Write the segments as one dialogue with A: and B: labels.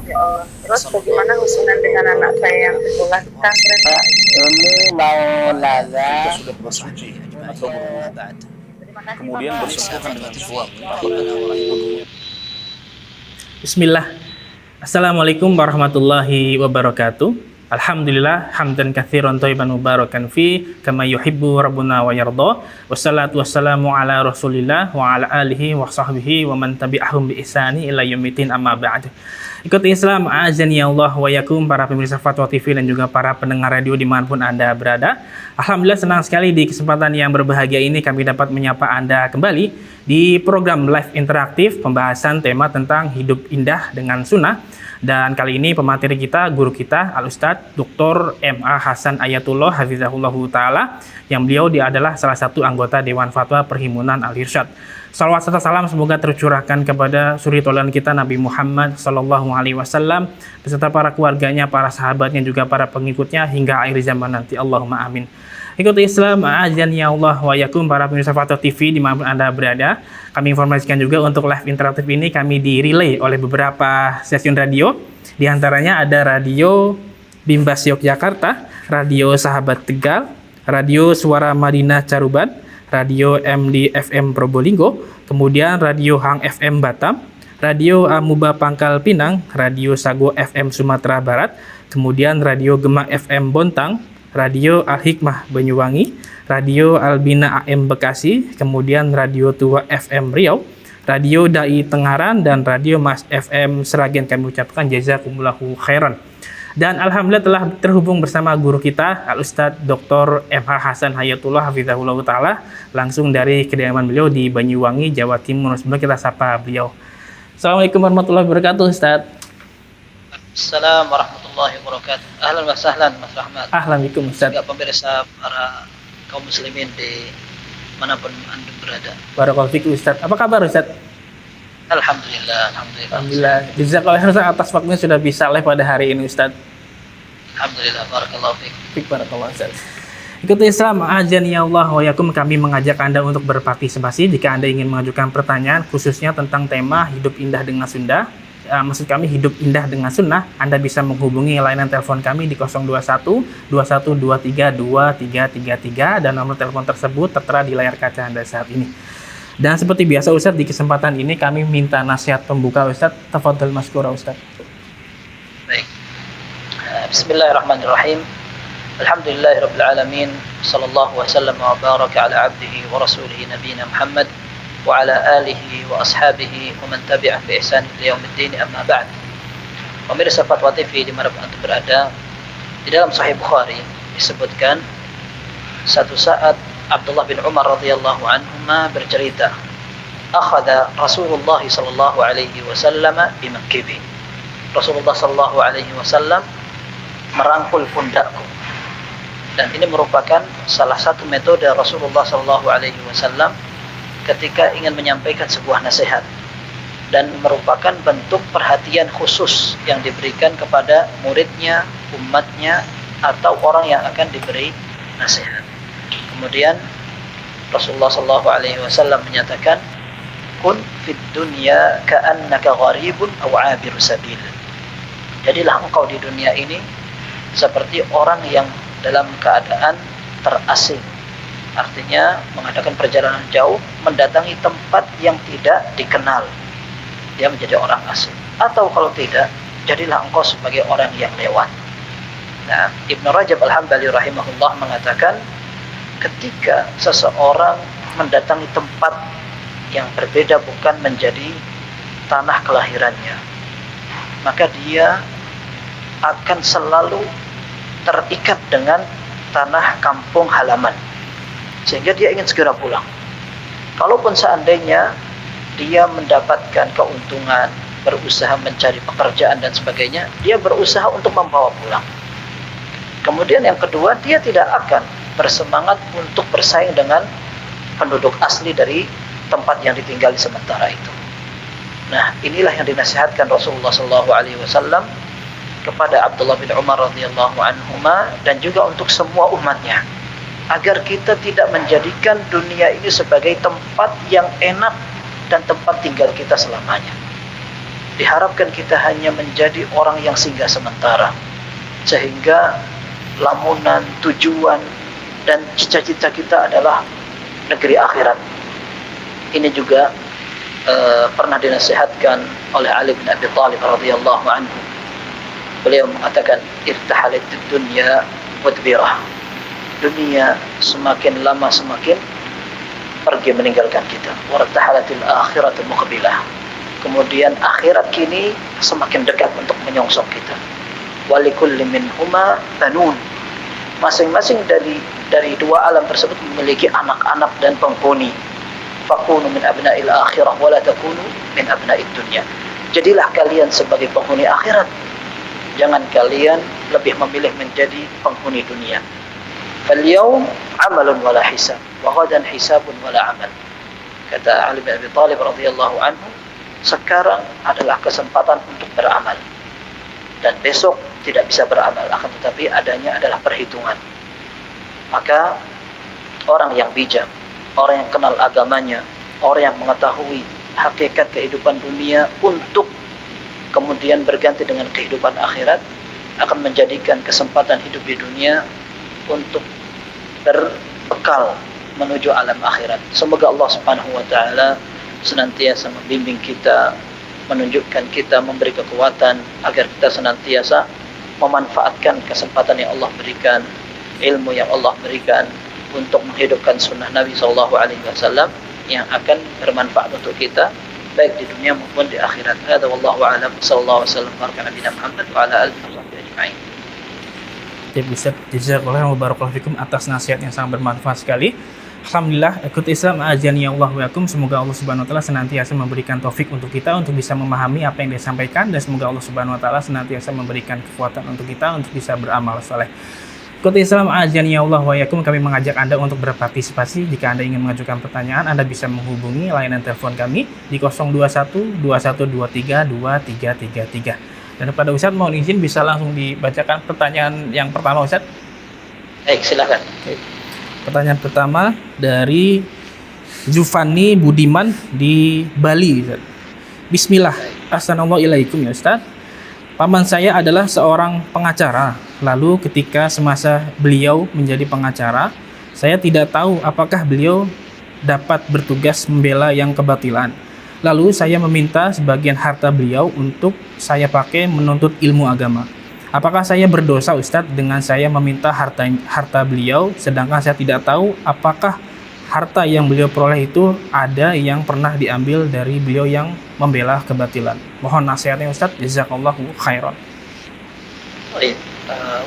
A: Ya Allah. Terus bagaimana hubungan dengan anak saya yang sekolah di pesantren?
B: Pak, ini mau nanya,
C: Kita sudah bersuci atau berwudu,
A: Terima kasih
C: kemudian
A: Bapak.
C: bersentuhan dengan suami, apakah wudunya?
D: Bismillah. Assalamualaikum warahmatullahi wabarakatuh. Alhamdulillah hamdan katsiran thayyiban mubarakan fi kama yuhibbu rabbuna wa yarda. Wassalatu wassalamu ala Rasulillah wa ala alihi wa sahbihi wa man tabi'ahum bi ihsani ila yaumiddin amma ba'd. Ikuti Islam, azani Allah wa yakum, para pemirsa Fatwa TV dan juga para pendengar radio dimanapun Anda berada. Alhamdulillah senang sekali di kesempatan yang berbahagia ini kami dapat menyapa Anda kembali di program live interaktif pembahasan tema tentang hidup indah dengan sunnah. Dan kali ini pemateri kita, guru kita, Al-Ustadz Dr. M.A. Hasan Ayatullah Hafizahullahu Ta'ala, yang beliau dia adalah salah satu anggota Dewan Fatwa Perhimpunan Al-Irsyad. Salawat serta salam semoga tercurahkan kepada suri teladan kita Nabi Muhammad Sallallahu Alaihi Wasallam beserta para keluarganya, para sahabatnya, juga para pengikutnya hingga akhir zaman nanti. Allahumma amin. Ikuti Islam, azani Allah wa yakum, para pemirsa Fatwa TV dimanapun Anda berada. Kami informasikan juga untuk live interaktif ini kami direlay oleh beberapa stasiun radio. Di antaranya ada Radio Bimbas Yogyakarta, Radio Sahabat Tegal, Radio Suara Madinah Caruban, Radio MD FM Probolinggo, kemudian Radio Hang FM Batam, Radio Amuba Pangkal Pinang, Radio Sago FM Sumatera Barat, kemudian Radio Gema FM Bontang, Radio Al-Hikmah Banyuwangi, Radio Albina AM Bekasi, kemudian Radio Tua FM Riau, Radio Dai Tengaran, dan Radio Mas FM Seragen. Kami ucapkan jazakumullahu khairan. Dan alhamdulillah telah terhubung bersama guru kita, Al-Ustadz Dr. M.H. Hasan Hayatullah Hafizahullah Ta'ala, langsung dari kediaman beliau di Banyuwangi, Jawa Timur. Semoga kita sapa beliau. Assalamualaikum warahmatullahi wabarakatuh, Ustadz.
E: Assalamualaikum warahmatullahi wabarakatuh. Ahlan wa sahlan, Mas Rahmat.
D: Alhamdulillah, Ustadz.
E: Juga pemirsa para kaum muslimin di manapun Anda berada.
D: Barakallahu fikum, Ustadz. Apa kabar, Ustadz?
E: Alhamdulillah.
D: Alhamdulillah. Jazakallahu khairan atas waktunya sudah bisa live pada hari ini, Ustadz.
E: Alhamdulillah, barakallahu fiik.
D: Barakallahu Ustadz. Ikuti Islam, azani Allah wa yakum, kami mengajak Anda untuk berpartisipasi jika Anda ingin mengajukan pertanyaan khususnya tentang tema hidup indah dengan Sunda. Maksud kami hidup indah dengan sunnah. Anda bisa menghubungi layanan telepon kami di 021 2123 2333 dan nomor telepon tersebut tertera di layar kaca Anda saat ini. Dan seperti biasa Ustadz, di kesempatan ini kami minta nasihat pembuka Ustadz. Tafadhal maskura Ustadz.
E: Baik. Bismillahirrahmanirrahim. Alhamdulillahirabbil alamin. Sallallahu wasallam wa baraka ala abdihi wa rasulihi nabiyina Muhammad wa ala alihi wa ashabihi wa man tabi'ah bi ihsan ila yaumiddin, amma ba'd. Pemirsa Fatwa TV di mana Anda berada, di dalam Sahih Bukhari disebutkan satu saat Abdullah bin Umar radhiyallahu anhuma bercerita, akhadha Rasulullah sallallahu alaihi wasallam bimankibi. Rasulullah sallallahu alaihi wasallam merangkul pundakku. Dan ini merupakan salah satu metode Rasulullah sallallahu alaihi wasallam ketika ingin menyampaikan sebuah nasihat, dan merupakan bentuk perhatian khusus yang diberikan kepada muridnya, umatnya, atau orang yang akan diberi nasihat. Kemudian Rasulullah sallallahu alaihi wasallam menyatakan, kun fid dunya ka'annaka gharibun aw 'abiru sabil. Jadilah engkau di dunia ini seperti orang yang dalam keadaan terasing. Artinya mengadakan perjalanan jauh mendatangi tempat yang tidak dikenal. Dia menjadi orang asing. Atau kalau tidak, jadilah engkau sebagai orang yang lewat. Nah, Ibnu Rajab Al-Hambali rahimahullah mengatakan, ketika seseorang mendatangi tempat yang berbeda bukan menjadi tanah kelahirannya, maka dia akan selalu terikat dengan tanah kampung halaman, sehingga dia ingin segera pulang. Kalaupun seandainya dia mendapatkan keuntungan, berusaha mencari pekerjaan dan sebagainya, dia berusaha untuk membawa pulang. Kemudian yang kedua, dia tidak akan bersemangat untuk bersaing dengan penduduk asli dari tempat yang ditinggali sementara itu. Nah, inilah yang dinasihatkan Rasulullah SAW kepada Abdullah bin Umar radhiyallahu anhuma dan juga untuk semua umatnya, agar kita tidak menjadikan dunia ini sebagai tempat yang enak dan tempat tinggal kita selamanya. Diharapkan kita hanya menjadi orang yang singgah sementara, sehingga lamunan, tujuan, dan cita-cita kita adalah negeri akhirat. Ini juga pernah dinasihatkan oleh Ali bin Abi Thalib radhiyallahu anhu. Beliau mengatakan, irtahalat dunya mudbirah. Dunia semakin lama semakin pergi meninggalkan kita. Wartahalatil akhiratu muqbilah. Kemudian akhirat kini semakin dekat untuk menyongsong kita. Walikulli minhuma banun. Masing-masing dari dua alam tersebut memiliki anak-anak dan penghuni. Fakunu min abna'il akhirah wa la takunu min abna'id dunya. Jadilah kalian sebagai penghuni akhirat. Jangan kalian lebih memilih menjadi penghuni dunia. Fal-yawm 'amalun wa la hisab, wa ghadan hisabun wa la 'amal. Kata Ali bin Abi Thalib radhiyallahu anhu, sekarang adalah kesempatan untuk beramal. Dan besok tidak bisa beramal, akan tetapi adanya adalah perhitungan. Maka orang yang bijak, orang yang kenal agamanya, orang yang mengetahui hakikat kehidupan dunia untuk kemudian berganti dengan kehidupan akhirat, akan menjadikan kesempatan hidup di dunia untuk berbekal menuju alam akhirat. Semoga Allah Subhanahu wa taala senantiasa membimbing kita, menunjukkan kita, memberi kekuatan agar kita senantiasa memanfaatkan kesempatan yang Allah berikan, ilmu yang Allah berikan untuk menghidupkan sunnah Nabi SAW yang akan bermanfaat untuk kita baik di dunia maupun di akhirat. Hadza wallahu a'lam. Sallallahu alaihi wasallam baraka nabiyina Muhammad wa ala alihi wa sahbihi ajma'in.
D: Ustaz, jazakallahu wa barakallahu fikum atas nasihat yang sangat bermanfaat sekali. Alhamdulillah, ikut Islam azani Allah wa yakum. Semoga Allah Subhanahu wa taala senantiasa memberikan taufik untuk kita untuk bisa memahami apa yang disampaikan, dan semoga Allah Subhanahu wa taala senantiasa memberikan kekuatan untuk kita untuk bisa beramal saleh. Ikut Islam azani Allah wa yakum, kami mengajak Anda untuk berpartisipasi. Jika Anda ingin mengajukan pertanyaan, Anda bisa menghubungi layanan telepon kami di 021 2123 2333. Dan kepada Ustaz mohon izin bisa langsung dibacakan pertanyaan yang pertama, Ustaz.
E: Baik, silakan.
D: Pertanyaan pertama dari Zufani Budiman di Bali, Ustaz. Bismillah. Assalamualaikum ya Ustaz. Paman saya adalah seorang pengacara. Lalu ketika semasa beliau menjadi pengacara, saya tidak tahu apakah beliau dapat bertugas membela yang kebatilan. Lalu saya meminta sebagian harta beliau untuk saya pakai menuntut ilmu agama. Apakah saya berdosa Ustadz dengan saya meminta harta beliau, sedangkan saya tidak tahu apakah harta yang beliau peroleh itu ada yang pernah diambil dari beliau yang membela kebatilan? Mohon nasihatnya Ustadz. Jazakallahu khairan.
E: Baik.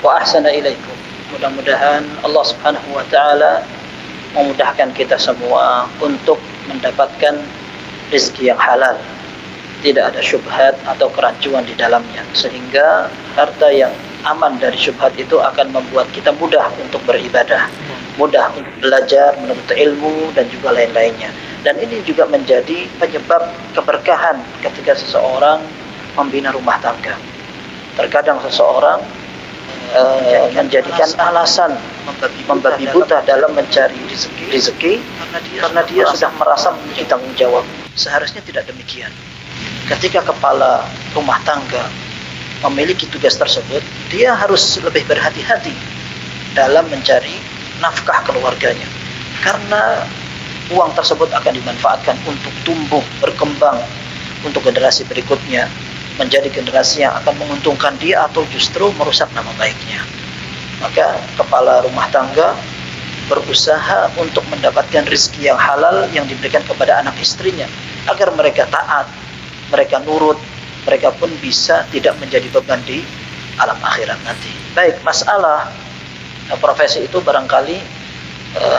E: Wa ahsana ilaikum. Mudah-mudahan Allah Subhanahu wa taala memudahkan kita semua untuk mendapatkan rezeki yang halal. Tidak ada syubhat atau kerancuan di dalamnya, sehingga harta yang aman dari syubhat itu akan membuat kita mudah untuk beribadah, mudah untuk belajar, menuntut ilmu, dan juga lain-lainnya. Dan ini juga menjadi penyebab keberkahan ketika seseorang membina rumah tangga. Terkadang seseorang menjadikan alasan membabi buta dalam mencari rezeki karena dia sudah merasa memiliki tanggung jawab. Seharusnya tidak demikian. Ketika kepala rumah tangga memiliki tugas tersebut, dia harus lebih berhati-hati dalam mencari nafkah keluarganya, karena uang tersebut akan dimanfaatkan untuk tumbuh, berkembang untuk generasi berikutnya, menjadi generasi yang akan menguntungkan dia atau justru merusak nama baiknya. Maka kepala rumah tangga berusaha untuk mendapatkan rezeki yang halal yang diberikan kepada anak istrinya, agar mereka taat, mereka nurut, mereka pun bisa tidak menjadi beban di alam akhirat nanti. Baik, masalah profesi itu barangkali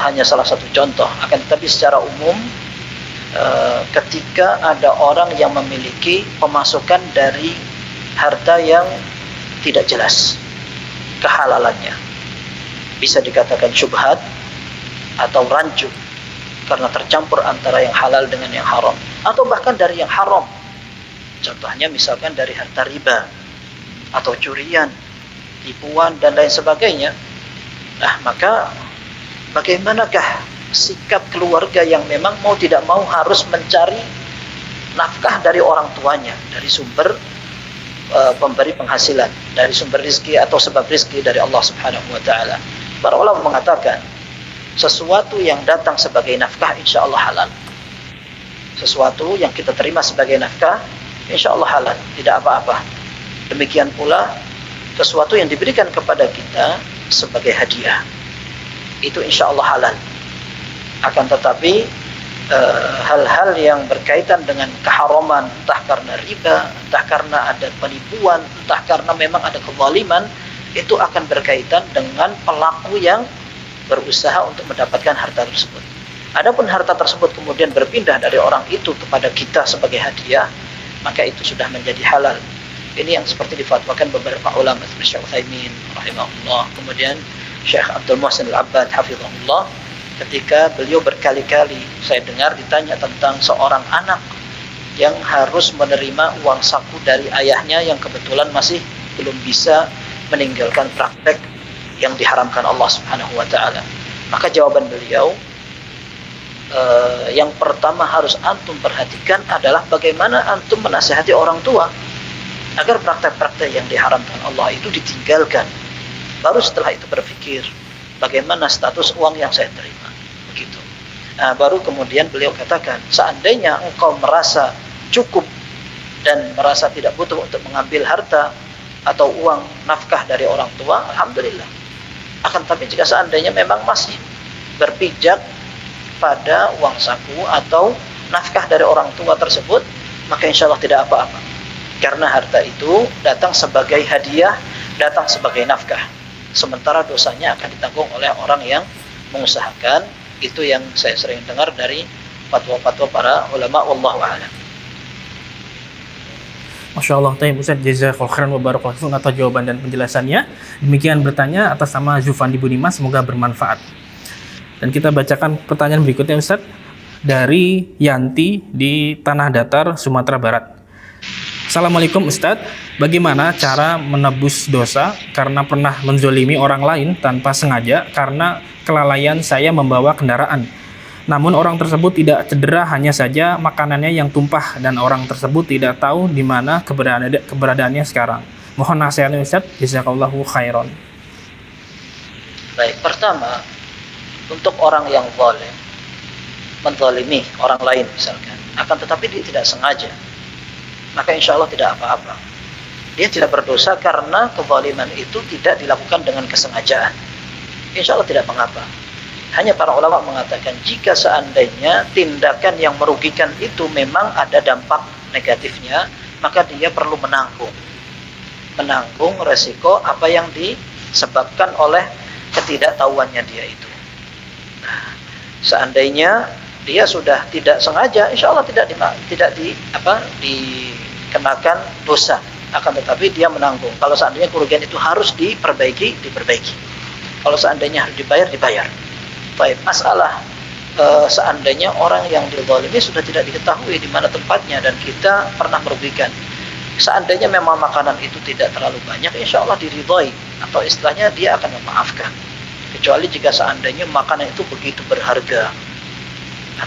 E: hanya salah satu contoh, akan tetapi secara umum ketika ada orang yang memiliki pemasukan dari harta yang tidak jelas kehalalannya, bisa dikatakan syubhat atau rancu karena tercampur antara yang halal dengan yang haram, atau bahkan dari yang haram. Contohnya misalkan dari harta riba atau curian, tipuan, dan lain sebagainya. Nah, maka bagaimanakah sikap keluarga yang memang mau tidak mau harus mencari nafkah dari orang tuanya, dari sumber pemberi penghasilan, dari sumber rizki atau sebab rizki dari Allah Subhanahu wa Ta'ala. Para ulama mengatakan sesuatu yang datang sebagai nafkah insya Allah halal. Sesuatu yang kita terima sebagai nafkah insya Allah halal, tidak apa-apa. Demikian pula sesuatu yang diberikan kepada kita sebagai hadiah, itu insya Allah halal. Akan tetapi hal-hal yang berkaitan dengan keharaman, entah karena riba, entah karena ada penipuan, entah karena memang ada kezaliman, itu akan berkaitan dengan pelaku yang berusaha untuk mendapatkan harta tersebut. Adapun harta tersebut kemudian berpindah dari orang itu kepada kita sebagai hadiah, maka itu sudah menjadi halal. Ini yang seperti difatwakan beberapa ulama, seperti Syekh Utsaimin rahimahullah, kemudian Syekh Abdul Muhsin Al-Abbad hafizahullah, ketika beliau berkali-kali saya dengar ditanya tentang seorang anak yang harus menerima uang saku dari ayahnya yang kebetulan masih belum bisa meninggalkan praktek yang diharamkan Allah Subhanahu wa Ta'ala. Maka jawaban beliau, yang pertama harus antum perhatikan adalah bagaimana antum menasihati orang tua agar praktek-praktek yang diharamkan Allah itu ditinggalkan. Baru setelah itu berpikir bagaimana status uang yang saya terima, begitu. Nah, baru kemudian beliau katakan, seandainya engkau merasa cukup dan merasa tidak butuh untuk mengambil harta atau uang nafkah dari orang tua, alhamdulillah. Akan tapi jika seandainya memang masih berpijak pada uang saku atau nafkah dari orang tua tersebut, maka insya Allah tidak apa-apa, karena harta itu datang sebagai hadiah, datang sebagai nafkah, sementara dosanya akan ditanggung oleh orang yang mengusahakan. Itu yang saya sering dengar dari fatwa-fatwa para ulama, wallahu a'lam.
D: Masya Allah, Ustaz, jazakallahu khairan wa barakallahu fikum atas jawaban dan penjelasannya. Demikian bertanya atas nama Jufandi Budiman, semoga bermanfaat. Dan kita bacakan pertanyaan berikutnya, Ustaz, dari Yanti di Tanah Datar, Sumatera Barat. Assalamualaikum Ustadz, bagaimana cara menebus dosa karena pernah menzolimi orang lain tanpa sengaja karena kelalaian saya membawa kendaraan. Namun orang tersebut tidak cedera, hanya saja makanannya yang tumpah dan orang tersebut tidak tahu di mana keberadaannya sekarang. Mohon nasihatnya Ustadz, jazakallahu khairan.
E: Baik, pertama, untuk orang yang zalim, menzalimi orang lain misalkan, akan tetapi dia tidak sengaja, maka insya Allah tidak apa-apa. Dia tidak berdosa karena kezaliman itu tidak dilakukan dengan kesengajaan. Insya Allah tidak mengapa. Hanya para ulama mengatakan jika seandainya tindakan yang merugikan itu memang ada dampak negatifnya, maka dia perlu menanggung resiko apa yang disebabkan oleh ketidaktahuannya dia itu. Nah, seandainya dia sudah tidak sengaja, insya Allah tidak dikenakan dosa, akan tetapi dia menanggung. Kalau seandainya kerugian itu harus diperbaiki. Kalau seandainya harus dibayar. Baik, masalah seandainya orang yang dizalimi sudah tidak diketahui di mana tempatnya dan kita pernah merugikan. Seandainya memang makanan itu tidak terlalu banyak, insya Allah diridhoi, atau istilahnya dia akan memaafkan. Kecuali jika seandainya makanan itu begitu berharga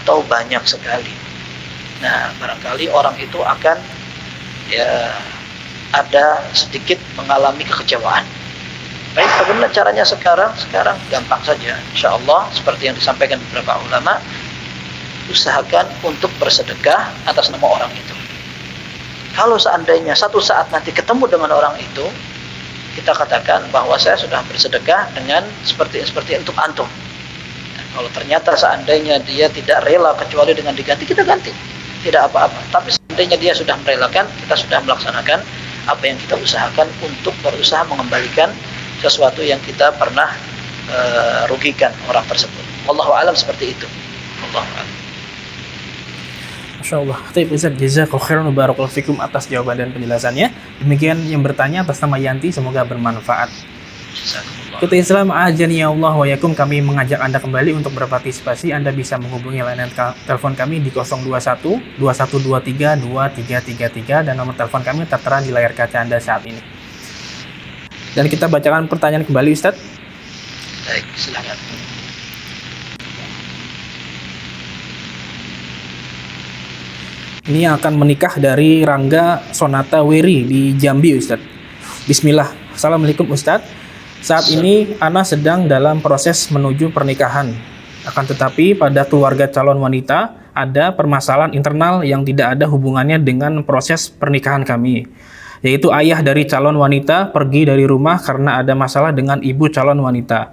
E: atau banyak sekali. Nah, barangkali orang itu akan ada sedikit mengalami kekecewaan. Baik, bagaimana caranya sekarang? Sekarang gampang saja. Insya Allah, seperti yang disampaikan beberapa ulama, usahakan untuk bersedekah atas nama orang itu. Kalau seandainya satu saat nanti ketemu dengan orang itu, kita katakan bahwa saya sudah bersedekah dengan seperti untuk antum. Nah, kalau ternyata seandainya dia tidak rela kecuali dengan diganti, kita ganti. Tidak apa-apa. Tapi seandainya dia sudah merelakan, kita sudah melaksanakan apa yang kita usahakan untuk berusaha mengembalikan sesuatu yang kita pernah rugikan orang tersebut. Wallahu a'lam, seperti itu. Wallahu a'lam.
D: Masya Allah. Baik Ustaz, jazakallahu khairan wa barakallahu fikum atas jawaban dan penjelasannya. Demikian yang bertanya atas nama Yanti, semoga bermanfaat. Kita Islam ajani ya Allah wa yakum, kami mengajak Anda kembali untuk berpartisipasi. Anda bisa menghubungi layanan telepon kami di 021 2123 2333 dan nomor telepon kami tertera di layar kaca Anda saat ini. Dan kita bacakan pertanyaan kembali Ustaz.
E: Baik, silakan.
D: Ini yang akan menikah dari Rangga Sonata Weri di Jambi, Ustadz. Bismillah. Assalamualaikum Ustadz. Saat ini Ana sedang dalam proses menuju pernikahan. Akan tetapi pada keluarga calon wanita ada permasalahan internal yang tidak ada hubungannya dengan proses pernikahan kami. Yaitu ayah dari calon wanita pergi dari rumah karena ada masalah dengan ibu calon wanita.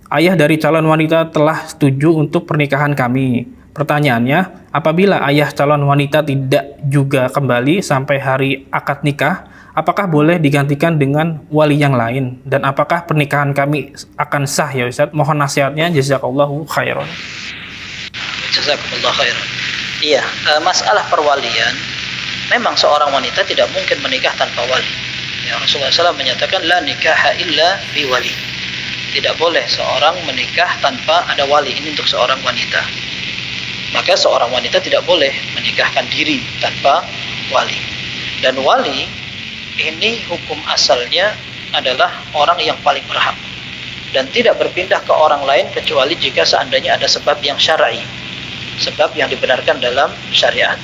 D: Ayah dari calon wanita telah setuju untuk pernikahan kami. Pertanyaannya, apabila ayah calon wanita tidak juga kembali sampai hari akad nikah, apakah boleh digantikan dengan wali yang lain? Dan apakah pernikahan kami akan sah ya Ustaz? Mohon nasihatnya, jazakallahu khairan.
E: Jazakumullah khairan. Iya, masalah perwalian, memang seorang wanita tidak mungkin menikah tanpa wali. Ya, Rasulullah SAW menyatakan, la nikaha illa bi wali. Tidak boleh seorang menikah tanpa ada wali. Ini untuk seorang wanita. Maka seorang wanita tidak boleh menikahkan diri tanpa wali. Dan wali ini hukum asalnya adalah orang yang paling berhak dan tidak berpindah ke orang lain kecuali jika seandainya ada sebab yang syar'i, sebab yang dibenarkan dalam syariat.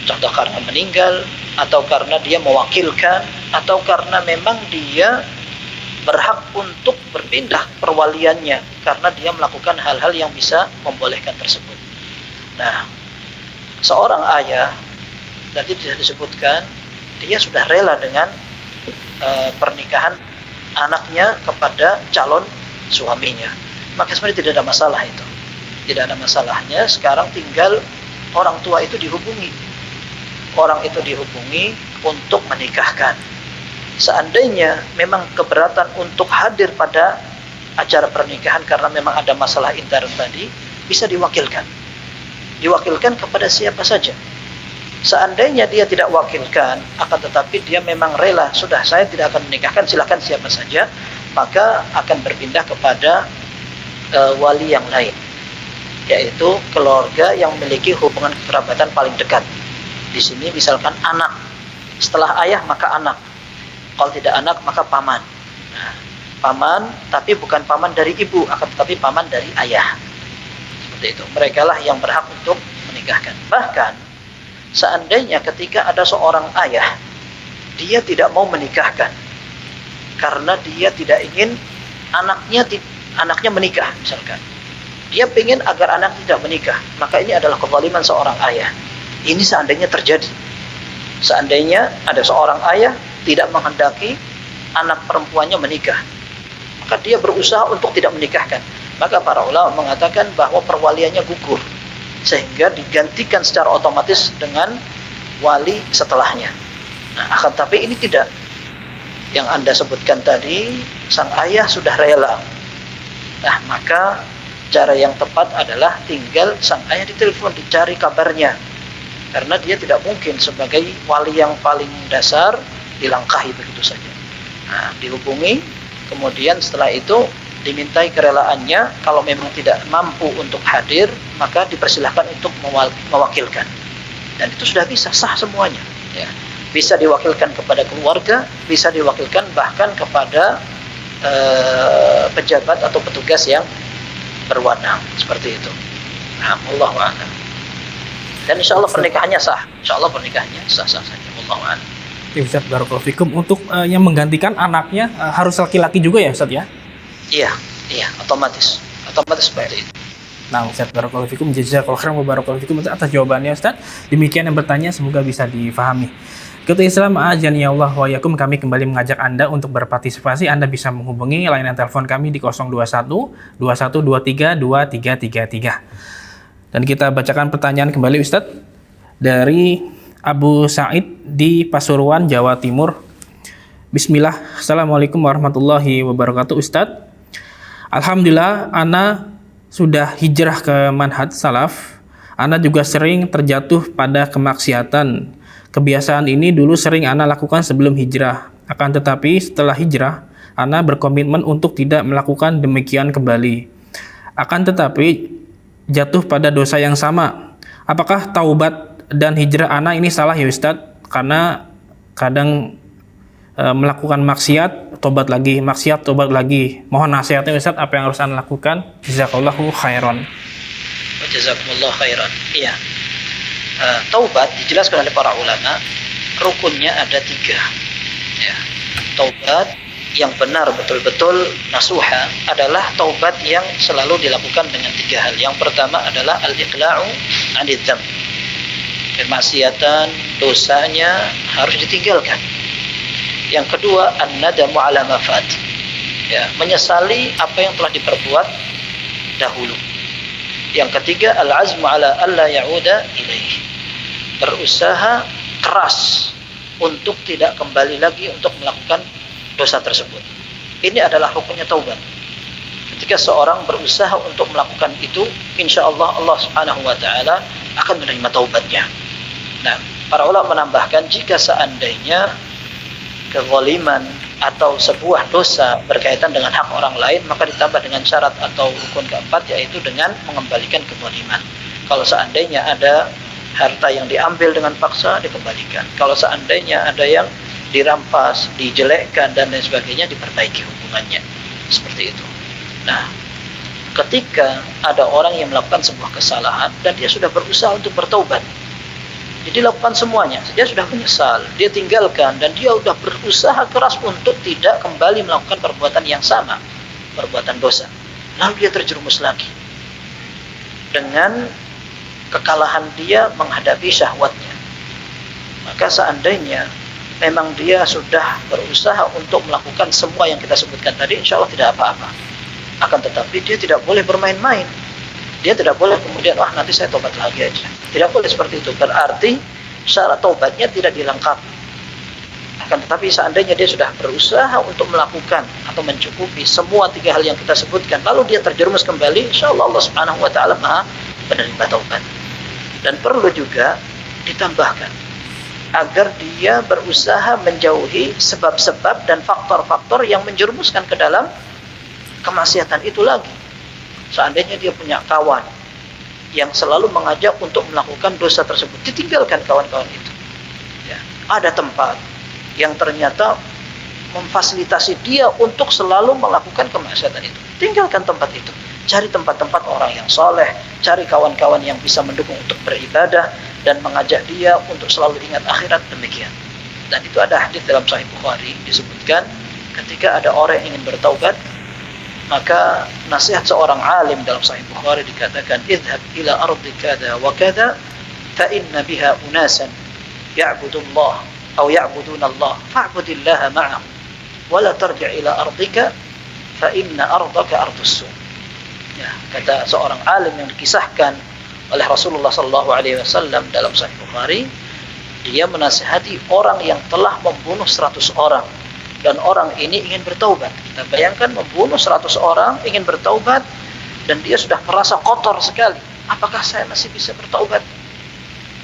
E: Contoh karena meninggal, atau karena dia mewakilkan, atau karena memang dia berhak untuk berpindah perwaliannya karena dia melakukan hal-hal yang bisa membolehkan tersebut. Nah, seorang ayah tadi tidak disebutkan dia sudah rela dengan pernikahan anaknya kepada calon suaminya, maka sebenarnya tidak ada masalah itu. Tidak ada masalahnya. Sekarang tinggal orang tua itu dihubungi. Orang itu dihubungi untuk menikahkan. Seandainya memang keberatan untuk hadir pada acara pernikahan karena memang ada masalah intern tadi, bisa diwakilkan. Diwakilkan kepada siapa saja. Seandainya dia tidak wakilkan, akan tetapi dia memang rela, sudah saya tidak akan menikahkan, silakan siapa saja, maka akan berpindah kepada wali yang lain, yaitu keluarga yang memiliki hubungan kekerabatan paling dekat. Di sini misalkan anak, setelah ayah maka anak, kalau tidak anak maka paman. Nah, paman, tapi bukan paman dari ibu, akan tetapi paman dari ayah. Seperti itu. Mereka lah yang berhak untuk menikahkan. Bahkan seandainya ketika ada seorang ayah, dia tidak mau menikahkan karena dia tidak ingin anaknya menikah, misalkan dia ingin agar anak tidak menikah, maka ini adalah kezaliman seorang ayah. Ini seandainya terjadi, seandainya ada seorang ayah tidak menghendaki anak perempuannya menikah, maka dia berusaha untuk tidak menikahkan, maka para ulama mengatakan bahwa perwaliannya gugur, sehingga digantikan secara otomatis dengan wali setelahnya. Nah, akan tapi ini tidak. Yang Anda sebutkan tadi, sang ayah sudah rela. Nah, maka cara yang tepat adalah tinggal sang ayah ditelepon, dicari kabarnya. Karena dia tidak mungkin sebagai wali yang paling dasar dilangkahi begitu saja. Nah, dihubungi, kemudian setelah itu dimintai kerelaannya. Kalau memang tidak mampu untuk hadir, maka dipersilahkan untuk mewakilkan. Dan itu sudah bisa, sah semuanya. Ya. Bisa diwakilkan kepada keluarga, bisa diwakilkan bahkan kepada pejabat atau petugas yang berwenang, seperti itu. Nah, Allahu a'lam. Dan insya Allah pernikahannya sah. Insya Allah pernikahannya sah-sah saja. Allahu a'lam.
D: Ya Ustaz, barakallahu fikum. Untuk yang menggantikan anaknya harus laki-laki juga ya Ustaz ya?
E: Iya, otomatis seperti itu.
D: Nah, Ustaz, barakallahu fikum, jazakallahu khairan wa barakallahu fikum atas jawabannya Ustaz. Demikian yang bertanya, semoga bisa difahami. Ketua Islam azani Allah wa yakum, kami kembali mengajak Anda untuk berpartisipasi. Anda bisa menghubungi layanan telepon kami di 021 2123 2333. Dan kita bacakan pertanyaan kembali Ustaz dari Abu Said di Pasuruan, Jawa Timur. Bismillah. Assalamualaikum warahmatullahi wabarakatuh Ustaz. Alhamdulillah, Ana sudah hijrah ke manhaj salaf. Ana juga sering terjatuh pada kemaksiatan. Kebiasaan ini dulu sering Ana lakukan sebelum hijrah. Akan tetapi setelah hijrah, Ana berkomitmen untuk tidak melakukan demikian kembali. Akan tetapi jatuh pada dosa yang sama. Apakah taubat dan hijrah Ana ini salah ya Ustadz? Karena kadang melakukan maksiat, tobat lagi, maksiat, tobat lagi. Mohon nasihatnya Ustadz, apa yang harus Ana lakukan? Jazakallahu khairan.
E: Jazakumullah khairan. Iya. taubat dijelaskan oleh para ulama rukunnya ada 3. Ya. Taubat yang benar betul-betul nasuha adalah taubat yang selalu dilakukan dengan 3 hal. Yang pertama adalah al-iqla'u 'anil dzamb. Kemaksiatan, dosanya harus ditinggalkan. Yang kedua, an-nadamu 'ala ma fat. Ya, menyesali apa yang telah diperbuat dahulu. Yang ketiga, al-'azmu 'ala alla ya'uda ilaihi. Berusaha keras untuk tidak kembali lagi untuk melakukan dosa tersebut. Ini adalah rukunnya taubat. Ketika seorang berusaha untuk melakukan itu, insya Allah Allah Subhanahu wa taala akan menerima taubatnya. Nah, para ulama menambahkan jika seandainya kezaliman atau sebuah dosa berkaitan dengan hak orang lain, maka ditambah dengan syarat atau rukun keempat, yaitu dengan mengembalikan kezaliman. Kalau seandainya ada harta yang diambil dengan paksa, dikembalikan. Kalau seandainya ada yang dirampas, dijelekkan dan lain sebagainya, diperbaiki hubungannya. Seperti itu. Nah, ketika ada orang yang melakukan sebuah kesalahan dan dia sudah berusaha untuk bertaubat, jadi lakukan semuanya, dia sudah menyesal, dia tinggalkan, dan dia sudah berusaha keras untuk tidak kembali melakukan perbuatan yang sama, perbuatan dosa. Lalu dia terjerumus lagi dengan kekalahan dia menghadapi syahwatnya. Maka seandainya memang dia sudah berusaha untuk melakukan semua yang kita sebutkan tadi, insya Allah tidak apa-apa. Akan tetapi dia tidak boleh bermain-main. Dia tidak boleh kemudian, wah nanti saya tobat lagi aja. Tidak boleh seperti itu. Berarti syarat tobatnya tidak dilengkapi. Akan tetapi seandainya dia sudah berusaha untuk melakukan atau mencukupi semua 3 hal yang kita sebutkan, lalu dia terjerumus kembali, insya Allah Allah Subhanahu wa taala Maha menerima taubat. Dan perlu juga ditambahkan agar dia berusaha menjauhi sebab-sebab dan faktor-faktor yang menjerumuskan ke dalam kemaksiatan itu lagi. Seandainya dia punya kawan yang selalu mengajak untuk melakukan dosa tersebut, ditinggalkan kawan-kawan itu. Ya. Ada tempat yang ternyata memfasilitasi dia untuk selalu melakukan kemaksiatan itu, tinggalkan tempat itu. Cari tempat-tempat orang yang soleh, cari kawan-kawan yang bisa mendukung untuk beribadah dan mengajak dia untuk selalu ingat akhirat, demikian. Dan itu ada hadis dalam Sahih Bukhari disebutkan ketika ada orang yang ingin bertaubat, maka nasihat seorang alim dalam Sahih Bukhari dikatakan, idhab ila ardi kada wa kada fa inna biha unasan ya'budullah atau ya'budunallah fa'budillaha ma'ahum wa la tarji' ila ardika fa inna ardaka ardus su'. Ya, kata seorang alim yang dikisahkan oleh Rasulullah SAW dalam Sahih Bukhari, dia menasihati orang yang telah membunuh 100 orang dan orang ini ingin bertaubat. Kita bayangkan membunuh 100 orang ingin bertaubat dan dia sudah merasa kotor sekali. Apakah saya masih bisa bertaubat?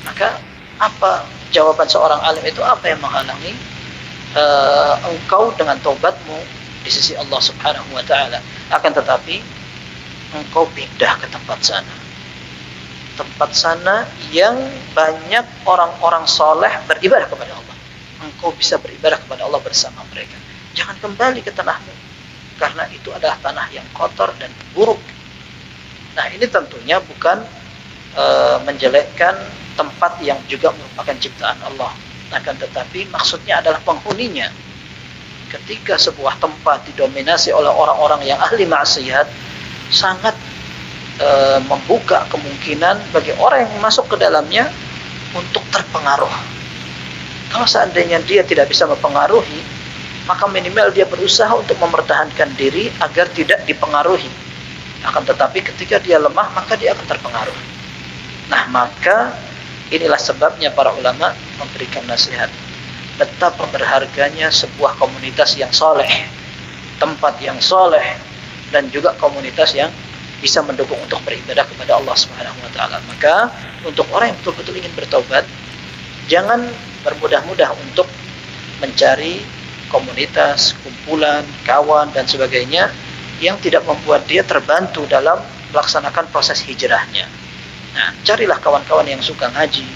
E: Maka apa jawaban seorang alim itu? Apa yang menghalangi engkau dengan taubatmu di sisi Allah Subhanahu wa taala? Akan tetapi engkau pindah ke tempat sana. Tempat sana yang banyak orang-orang soleh beribadah kepada Allah. Engkau bisa beribadah kepada Allah bersama mereka. Jangan kembali ke tanahmu, karena itu adalah tanah yang kotor dan buruk. Nah, ini tentunya bukan menjelekkan tempat yang juga merupakan ciptaan Allah. Akan tetapi maksudnya adalah penghuninya. Ketika sebuah tempat didominasi oleh orang-orang yang ahli maksiat, sangat membuka kemungkinan bagi orang yang masuk ke dalamnya untuk terpengaruh. Kalau seandainya dia tidak bisa mempengaruhi, maka minimal dia berusaha untuk mempertahankan diri agar tidak dipengaruhi. Akan tetapi ketika dia lemah, maka dia akan terpengaruh. Nah, maka inilah sebabnya para ulama memberikan nasihat betapa berharganya sebuah komunitas yang soleh, tempat yang soleh, dan juga komunitas yang bisa mendukung untuk beribadah kepada Allah Subhanahu wa taala. Maka untuk orang yang betul-betul ingin bertaubat, jangan bermudah-mudah untuk mencari komunitas, kumpulan, kawan dan sebagainya yang tidak membuat dia terbantu dalam melaksanakan proses hijrahnya. Nah, carilah kawan-kawan yang suka ngaji,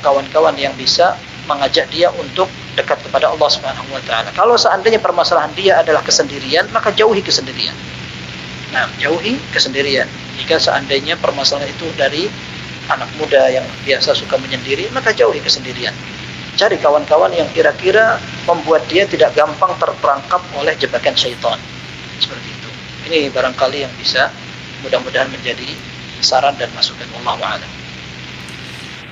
E: kawan-kawan yang bisa mengajak dia untuk dekat kepada Allah Subhanahu wa taala. Kalau seandainya permasalahan dia adalah kesendirian, maka jauhi kesendirian. Nah, jauhi kesendirian. Jika seandainya permasalahan itu dari anak muda yang biasa suka menyendiri, maka jauhi kesendirian. Cari kawan-kawan yang kira-kira membuat dia tidak gampang terperangkap oleh jebakan syaitan. Seperti itu. Ini barangkali yang bisa mudah-mudahan menjadi saran dan masukan. Wallahu a'lam.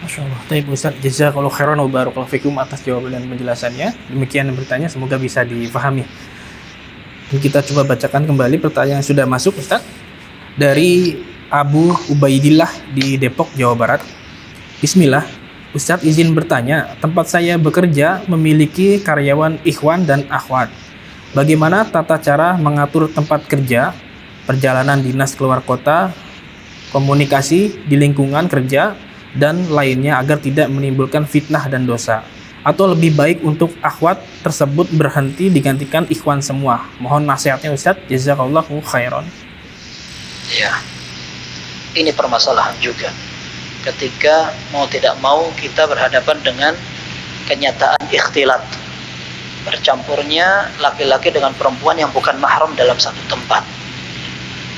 D: Masya Allah. Baik Ustaz, jazakallahu khairan wa barakallahu fikum atas jawaban dan penjelasannya. Demikian yang bertanya, semoga bisa difahami. Dan kita coba bacakan kembali pertanyaan yang sudah masuk Ustaz. Dari Abu Ubaidillah di Depok, Jawa Barat. Bismillah, Ustaz izin bertanya, tempat saya bekerja memiliki karyawan ikhwan dan akhwat. Bagaimana tata cara mengatur tempat kerja, perjalanan dinas keluar kota, komunikasi di lingkungan kerja, dan lainnya agar tidak menimbulkan fitnah dan dosa? Atau lebih baik untuk akhwat tersebut berhenti digantikan ikhwan semua? Mohon nasihatnya Ustaz, jazakallahu khairan.
E: Ya, ini permasalahan juga. Ketika mau tidak mau kita berhadapan dengan kenyataan ikhtilat, bercampurnya laki-laki dengan perempuan yang bukan mahram dalam satu tempat.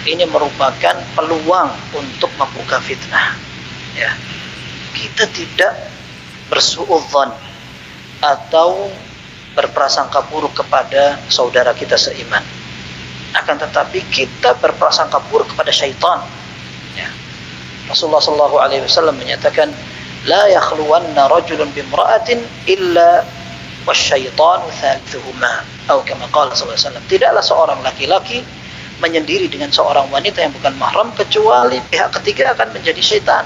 E: Ini merupakan peluang untuk membuka fitnah. Ya, kita tidak bersuudzon atau berprasangka buruk kepada saudara kita seiman. Akan tetapi kita berprasangka buruk kepada syaitan. Ya. Rasulullah SAW menyatakan, la yakhluwanna rajulun bimra'atin illa wasyaitanu thalithuhuma. Atau kama qala SAW. Tidaklah seorang laki-laki menyendiri dengan seorang wanita yang bukan mahram kecuali pihak ketiga akan menjadi syaitan,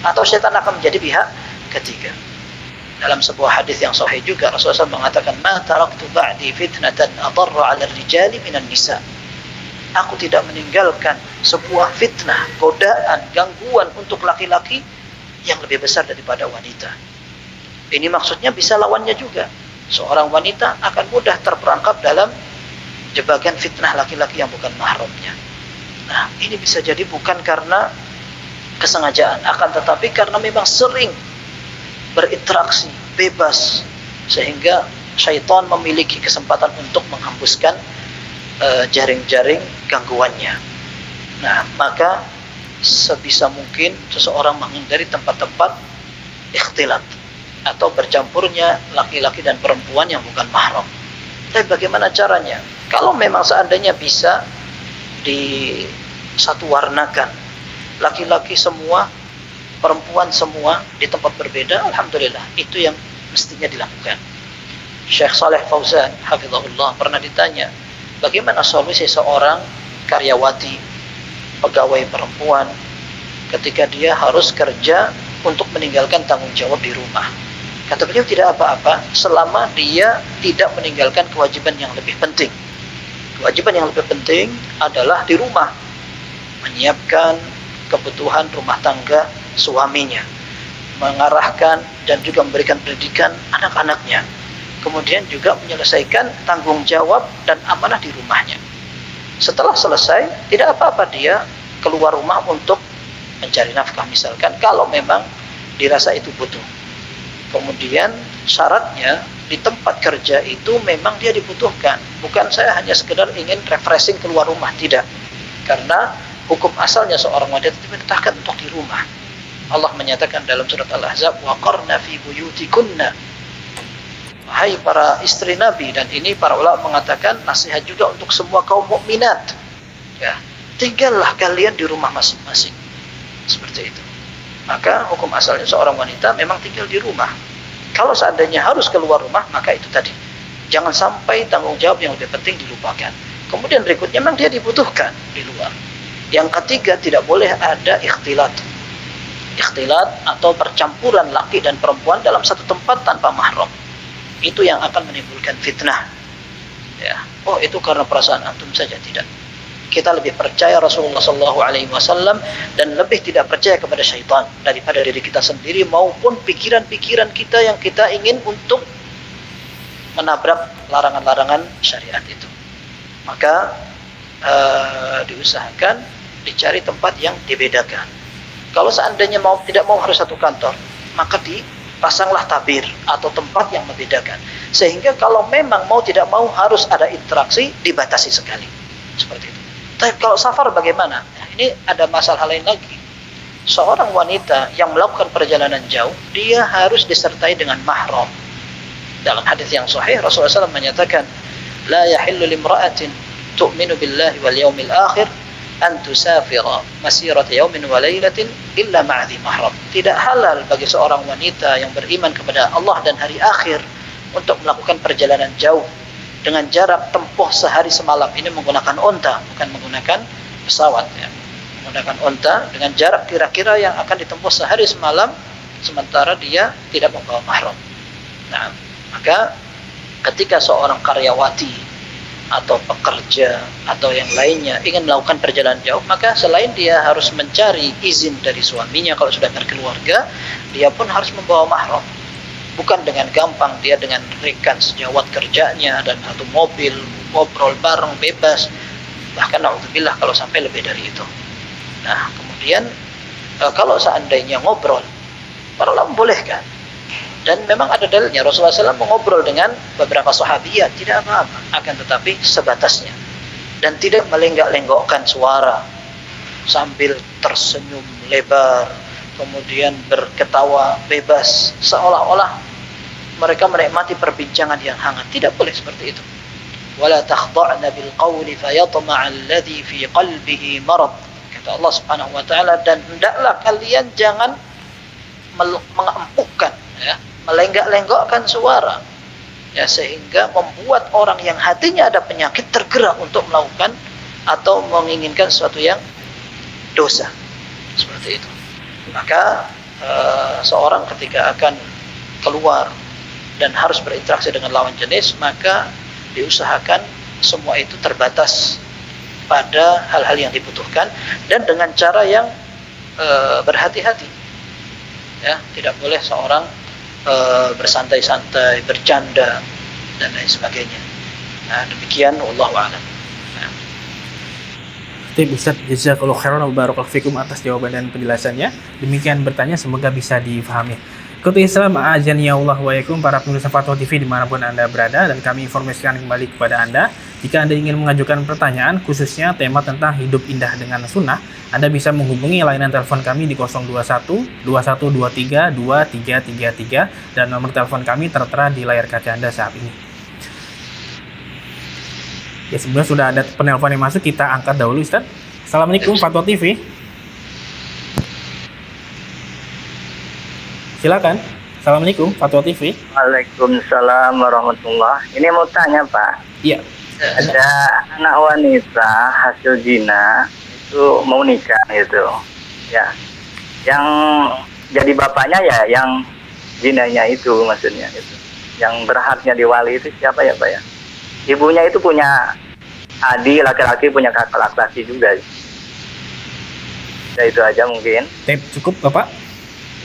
E: atau syaitan akan menjadi pihak ketiga. Dalam sebuah hadis yang sahih juga Rasulullah SAW mengatakan, ma taraktu ba'di fitnatan adarra 'ala ar-rijali minan nisa. Aku tidak meninggalkan sebuah fitnah, godaan, gangguan untuk laki-laki yang lebih besar daripada wanita. Ini maksudnya bisa lawannya juga. Seorang wanita akan mudah terperangkap dalam jebakan fitnah laki-laki yang bukan mahramnya. Nah, ini bisa jadi bukan karena kesengajaan, akan tetapi karena memang sering berinteraksi bebas, sehingga syaitan memiliki kesempatan untuk menghembuskan jaring-jaring gangguannya. Nah, maka sebisa mungkin seseorang menghindari tempat-tempat ikhtilat atau bercampurnya laki-laki dan perempuan yang bukan mahram. Tapi bagaimana caranya? Kalau memang seandainya bisa disatuwarnakan, laki-laki semua, perempuan semua di tempat berbeda, alhamdulillah, itu yang mestinya dilakukan. Syekh Saleh Fauzan hafizahullah pernah ditanya, bagaimana solusi seorang karyawati, pegawai perempuan ketika dia harus kerja untuk meninggalkan tanggung jawab di rumah? Kata beliau, tidak apa-apa selama dia tidak meninggalkan kewajiban yang lebih penting. Kewajiban yang lebih penting adalah di rumah, menyiapkan kebutuhan rumah tangga suaminya, mengarahkan dan juga memberikan pendidikan anak-anaknya, kemudian juga menyelesaikan tanggung jawab dan amanah di rumahnya. Setelah selesai, tidak apa-apa dia keluar rumah untuk mencari nafkah misalkan, kalau memang dirasa itu butuh. Kemudian syaratnya di tempat kerja itu memang dia dibutuhkan, bukan saya hanya sekedar ingin refreshing keluar rumah, tidak. Karena hukum asalnya seorang wanita diperintahkan untuk di rumah. Allah menyatakan dalam surat Al-Ahzab, waqarna fi buyutikunna. Hai para istri Nabi, dan ini para ulama mengatakan nasihat juga untuk semua kaum mukminat. Ya, tinggallah kalian di rumah masing-masing. Seperti itu. Maka hukum asalnya seorang wanita memang tinggal di rumah. Kalau seandainya harus keluar rumah, maka itu tadi, jangan sampai tanggung jawab yang lebih penting dilupakan. Kemudian berikutnya memang dia dibutuhkan di luar. Yang ketiga, tidak boleh ada ikhtilat. Ikhtilat atau percampuran laki dan perempuan dalam satu tempat tanpa mahram. Itu yang akan menimbulkan fitnah. Ya. Oh, itu karena perasaan antum saja, tidak. Kita lebih percaya Rasulullah SAW dan lebih tidak percaya kepada syaitan daripada diri kita sendiri maupun pikiran-pikiran kita yang kita ingin untuk menabrak larangan-larangan syariat itu. Maka diusahakan dicari tempat yang dibedakan. Kalau seandainya tidak mau harus satu kantor, maka dipasanglah tabir atau tempat yang membedakan. Sehingga kalau memang mau tidak mau harus ada interaksi, dibatasi sekali. Seperti itu. Tapi kalau safar bagaimana? Nah, ini ada masalah lain lagi. seorang wanita yang melakukan perjalanan jauh, dia harus disertai dengan mahram. Dalam hadis yang sahih, Rasulullah SAW menyatakan, la yahillu limra'atin tu'minu billahi wal yawmil akhir an tusafira masirata yawmin wa laylatin illa ma'adhi mahram. Tidak halal bagi seorang wanita yang beriman kepada Allah dan hari akhir untuk melakukan perjalanan jauh dengan jarak tempuh sehari semalam. Ini menggunakan unta, bukan menggunakan pesawat, ya. Menggunakan unta dengan jarak kira-kira yang akan ditempuh sehari semalam, sementara dia tidak membawa mahram. Nah, maka ketika seorang karyawati atau pekerja atau yang lainnya ingin melakukan perjalanan jauh, maka selain dia harus mencari izin dari suaminya kalau sudah berkeluarga, dia pun harus membawa mahram. Bukan dengan gampang dia dengan rekan sejawat kerjanya dan satu mobil ngobrol bareng bebas, bahkan na'udzubillah kalau sampai lebih dari itu. Nah, kemudian kalau seandainya ngobrol, para ulama bolehkan. Dan memang ada dalilnya, Rasulullah SAW mengobrol dengan beberapa sahabiat, tidak apa-apa, akan tetapi sebatasnya. Dan tidak melenggak-lenggokkan suara sambil tersenyum lebar, kemudian berketawa bebas, seolah-olah mereka menikmati perbincangan yang hangat. Tidak boleh seperti itu. Wala takhda'na bil qawli fayatma'a alladhi fi qalbihi marad. Kata Allah Subhanahu wa taala, dan hendaklah kalian jangan mengempukan, ya, melenggak-lenggokkan suara, ya, sehingga membuat orang yang hatinya ada penyakit tergerak untuk melakukan atau menginginkan sesuatu yang dosa. Seperti itu. Maka seorang ketika akan keluar dan harus berinteraksi dengan lawan jenis, maka diusahakan semua itu terbatas pada hal-hal yang dibutuhkan dan dengan cara yang berhati-hati. Ya, tidak boleh seorang bersantai-santai, bercanda dan lain sebagainya. Nah, demikian wallahu a'lam.
D: Ustaz, jazakallahu khairan wa barakallahu fikum atas jawaban dan penjelasannya. Demikian bertanya, semoga bisa difahami. Ikhwatul Islam, a'azani ya Allah wa yakum, para pemirsa Fatwa TV dimanapun Anda berada, dan kami informasikan kembali kepada Anda, jika Anda ingin mengajukan pertanyaan khususnya tema tentang hidup indah dengan sunnah, Anda bisa menghubungi layanan telepon kami di 021 2123 2333 dan nomor telepon kami tertera di layar kaca Anda saat ini. Ya, sebenarnya sudah ada penelpon yang masuk, kita angkat dahulu, Ustaz. Assalamualaikum Fatwa TV. Silakan. Assalamualaikum Fatwa TV.
B: Waalaikumsalam warahmatullah. Ini mau tanya, Pak.
D: Iya.
B: Ada anak wanita hasil zina itu mau nikah gitu, ya. Yang jadi bapaknya ya yang zinanya itu, maksudnya itu. Yang berhaknya diwali itu siapa ya, Pak ya? Ibunya itu punya adik laki-laki, punya kakak laki-laki juga. Ya, itu aja mungkin.
D: Cukup, Bapak?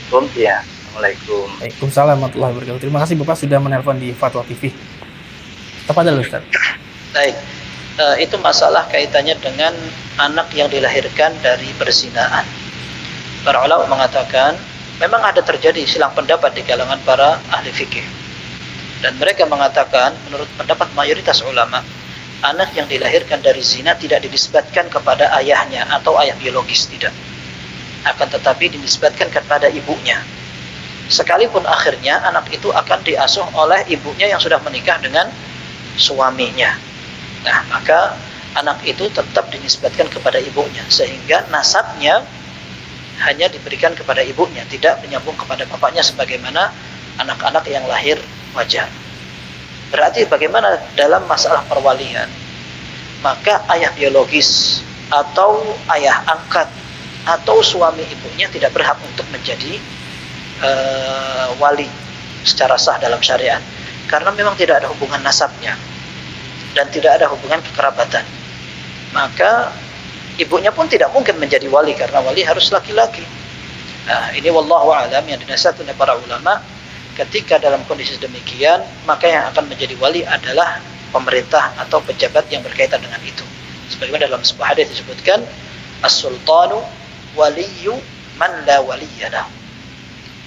B: Cukup ya. Assalamualaikum.
D: Waalaikumsalam warahmatullahi wabarakatuh. Terima kasih Bapak sudah menelpon di Fatwa TV. Tafadhal Ustaz.
E: Baik. Itu masalah kaitannya dengan anak yang dilahirkan dari perzinaan. Para ulama mengatakan memang ada terjadi silang pendapat di kalangan para ahli fikih. Dan mereka mengatakan, menurut pendapat mayoritas ulama, anak yang dilahirkan dari zina tidak dinisbatkan kepada ayahnya atau ayah biologis, tidak. Akan tetapi dinisbatkan kepada ibunya. Sekalipun akhirnya anak itu akan diasuh oleh ibunya yang sudah menikah dengan suaminya. Nah, maka anak itu tetap dinisbatkan kepada ibunya, sehingga nasabnya hanya diberikan kepada ibunya, tidak menyambung kepada bapaknya sebagaimana anak-anak yang lahir wajar. Berarti bagaimana dalam masalah perwalian? Maka ayah biologis atau ayah angkat atau suami ibunya tidak berhak untuk menjadi wali secara sah dalam syariat, karena memang tidak ada hubungan nasabnya dan tidak ada hubungan kekerabatan. Maka ibunya pun tidak mungkin menjadi wali, karena wali harus laki-laki. Nah, ini wallahu a'lam yang dinasihatkan oleh para ulama. Ketika dalam kondisi demikian, maka yang akan menjadi wali adalah pemerintah atau pejabat yang berkaitan dengan itu. Sebagaimana dalam sebuah hadis disebutkan, as-sultanu waliyyu man la waliyya lahu.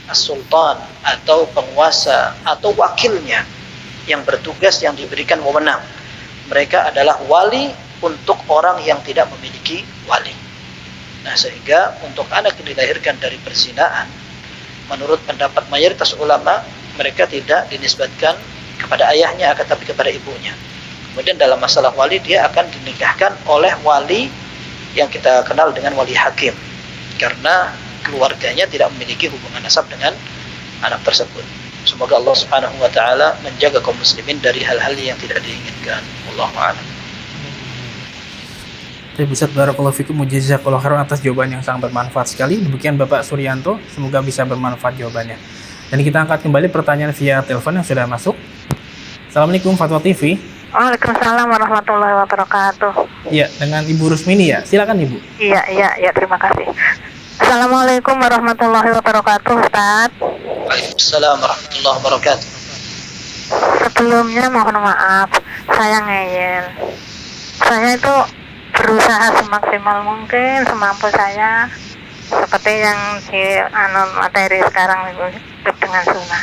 E: As-sultan atau penguasa atau wakilnya yang bertugas, yang diberikan wewenang, mereka adalah wali untuk orang yang tidak memiliki wali. Nah, sehingga untuk anak yang dilahirkan dari perzinaan, menurut pendapat mayoritas ulama, mereka tidak dinisbatkan kepada ayahnya, akan tapi kepada ibunya. Kemudian dalam masalah wali, dia akan dinikahkan oleh wali yang kita kenal dengan wali hakim, karena keluarganya tidak memiliki hubungan nasab dengan anak tersebut. Semoga Allah Subhanahu wa taala menjaga kaum muslimin dari hal-hal yang tidak diinginkan. Wallahu a'lam.
D: Ustaz, barakallahu fikum wa jazakallahu khairan atas jawaban yang sangat bermanfaat sekali. Demikian Bapak Suryanto, semoga bisa bermanfaat jawabannya. Dan kita angkat kembali pertanyaan via telepon yang sudah masuk. Assalamualaikum Fatwa TV.
A: Waalaikumsalam warahmatullahi wabarakatuh.
D: Iya, dengan Ibu Rusmini ya. Silakan Ibu.
A: Iya, terima kasih. Assalamualaikum warahmatullahi wabarakatuh, Ustaz.
E: Waalaikumsalam warahmatullahi wabarakatuh.
A: Sebelumnya mohon maaf, saya ngeyel. Saya itu berusaha semaksimal mungkin, semampu saya, seperti yang di materi sekarang itu, hidup dengan sunnah.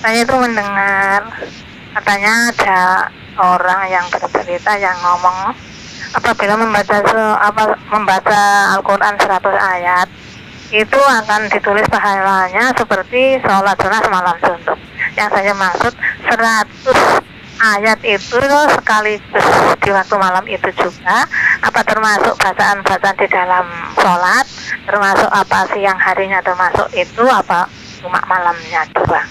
A: Saya itu mendengar katanya ada orang yang bercerita yang ngomong apabila membaca Al-Quran 100 ayat itu akan ditulis pahalanya seperti sholat sunnah semalam suntuk. Yang saya maksud 100 ayat itu sekaligus di waktu malam itu juga, apa termasuk bacaan-bacaan di dalam sholat, termasuk apa siang harinya termasuk itu, apa cuma malamnya doang?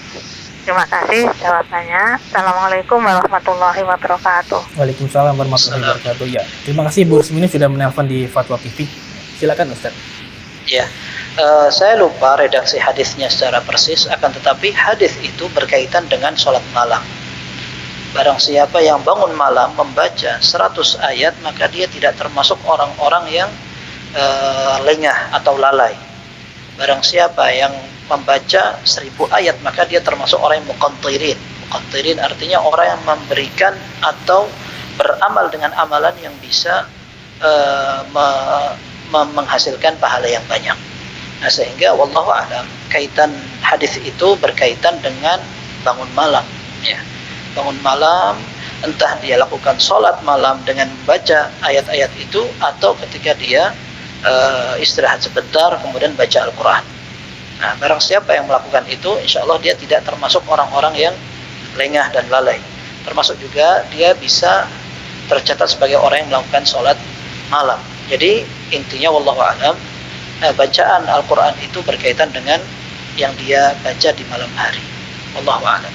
A: Terima kasih jawabannya. Assalamualaikum warahmatullahi wabarakatuh.
D: Waalaikumsalam warahmatullahi wabarakatuh. Ya, terima kasih Ibu Rusmini sudah menelpon di Fatwa TV. Silakan Ustaz.
E: Ya, saya lupa redaksi hadisnya secara persis, akan tetapi hadis itu berkaitan dengan sholat malam. Barang siapa yang bangun malam membaca 100 ayat, maka dia tidak termasuk orang-orang yang lengah atau lalai. Barang siapa yang membaca 1000 ayat, maka dia termasuk orang yang muqantirin. Muqantirin artinya orang yang memberikan atau beramal dengan amalan yang bisa menghasilkan pahala yang banyak. Nah, sehingga wallahu a'lam, kaitan hadis itu berkaitan dengan bangun malam, ya. Bangun malam, entah dia lakukan sholat malam dengan membaca ayat-ayat itu, atau ketika dia istirahat sebentar kemudian baca Al-Quran. Nah, barang siapa yang melakukan itu, insya Allah dia tidak termasuk orang-orang yang lengah dan lalai. Termasuk juga dia bisa tercatat sebagai orang yang melakukan sholat malam. Jadi intinya wallahu a'lam, bacaan Al-Quran itu berkaitan dengan yang dia baca di malam hari. Wallahu a'lam.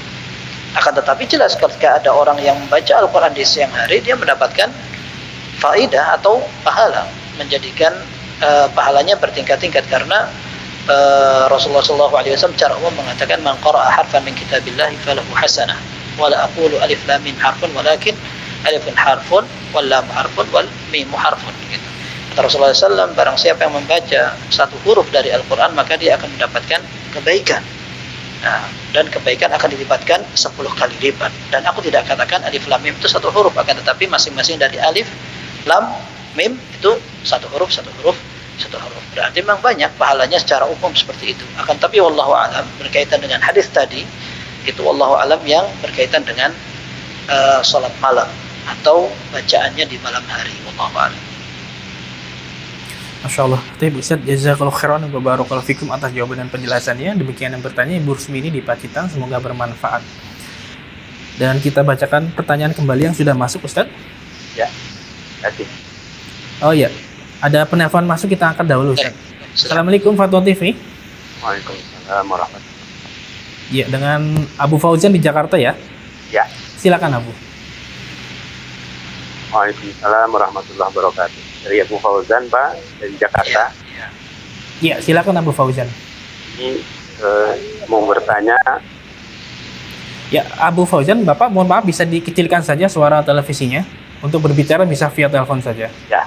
E: Akan tetapi jelas ketika ada orang yang membaca Al-Quran di siang hari, dia mendapatkan faidah atau pahala, menjadikan pahalanya bertingkat-tingkat, karena Rasulullah SAW secara umum mengatakan, man qara'a harfan min kitabillahi falahu hasanah, wa la aqulu alif lam mim harfun, walakin alifun harfun wal lam harfun wal mim harfun. Gitu. Kata Rasulullah SAW, barang siapa yang membaca satu huruf dari Al-Quran, maka dia akan mendapatkan kebaikan. Nah, dan kebaikan akan dilipatkan 10 kali lipat. Dan aku tidak katakan alif lam mim itu satu huruf, akan tetapi masing-masing dari alif, lam, mim itu satu huruf. Berarti memang banyak pahalanya secara umum seperti itu. Akan tapi wallahu a'lam, berkaitan dengan hadis tadi, itu wallahu a'lam yang berkaitan dengan salat malam atau bacaannya di malam hari. Wallahu a'lam.
D: Masya Allah. Baik Ustaz, jazakallahu khairan wa barakallahu fikum atas jawaban dan penjelasannya. Demikian yang bertanya Ibu Rusmini di Pacitan, semoga bermanfaat. Dan kita bacakan pertanyaan kembali yang sudah masuk Ustaz.
B: Ya, terima kasih.
D: Oh iya, ada penelpon masuk, kita angkat dahulu Ustaz. Assalamualaikum Fatwa TV.
B: Waalaikumsalam warahmatullahi.
D: Iya, dengan Abu Fauzan di Jakarta ya.
B: Ya.
D: Silakan Abu.
B: Waalaikumsalam warahmatullahi wabarakatuh. Dari Abu Fauzan, Pak, dari Jakarta.
D: Iya, silakan Abu Fauzan.
B: Ini mau bertanya.
D: Ya, Abu Fauzan, Bapak mohon maaf bisa dikecilkan saja suara televisinya. Untuk berbicara bisa via telepon saja.
B: Ya,